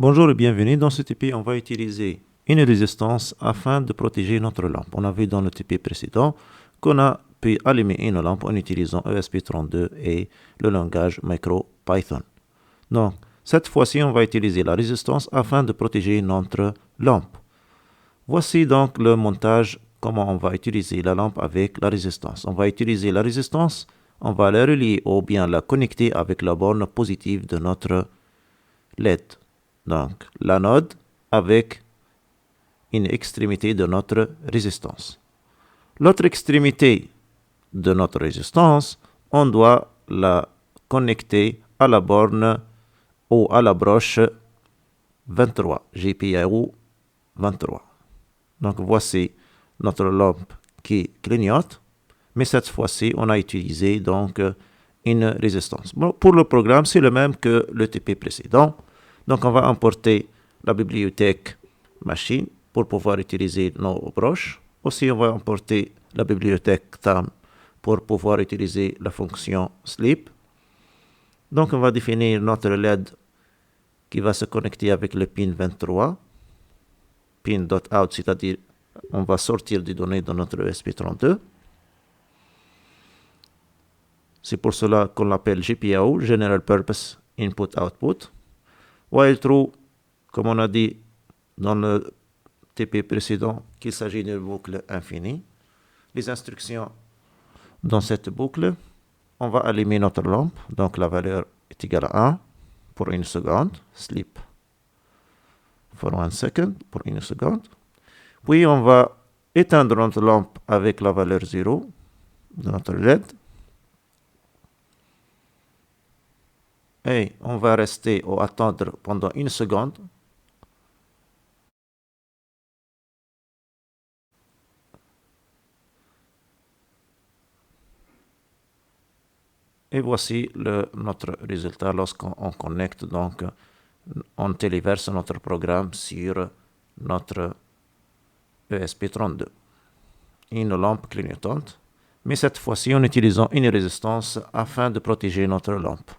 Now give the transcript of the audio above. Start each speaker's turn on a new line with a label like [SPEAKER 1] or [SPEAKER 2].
[SPEAKER 1] Bonjour et bienvenue. Dans ce TP, on va utiliser une résistance afin de protéger notre lampe. On a vu dans le TP précédent qu'on a pu allumer une lampe en utilisant ESP32 et le langage MicroPython. Donc, cette fois-ci, on va utiliser la résistance afin de protéger notre lampe. Voici donc le montage, comment on va utiliser la lampe avec la résistance. On va utiliser la résistance, on va la relier ou bien la connecter avec la borne positive de notre LED. Donc, l'anode avec une extrémité de notre résistance. L'autre extrémité de notre résistance, on doit la connecter à la borne ou à la broche 23, GPIO 23. Donc, voici notre lampe qui clignote, mais cette fois-ci, on a utilisé donc une résistance. Bon, pour le programme, c'est le même que le TP précédent. Donc, on va importer la bibliothèque machine pour pouvoir utiliser nos broches. Aussi, on va importer la bibliothèque TAM pour pouvoir utiliser la fonction sleep. Donc, on va définir notre LED qui va se connecter avec le pin 23. Pin.out, c'est-à-dire on va sortir des données de notre ESP32. C'est pour cela qu'on l'appelle GPIO, General Purpose Input Output. While true, comme on a dit dans le TP précédent, qu'il s'agit d'une boucle infinie. Les instructions dans cette boucle, on va allumer notre lampe, donc la valeur est égale à 1 pour une seconde, sleep for 1 second pour une seconde. Puis on va éteindre notre lampe avec la valeur 0 de notre LED. Et on va rester ou attendre pendant une seconde. Et voici notre résultat lorsqu'on connecte, donc on téléverse notre programme sur notre ESP32. Une lampe clignotante, mais cette fois-ci en utilisant une résistance afin de protéger notre lampe.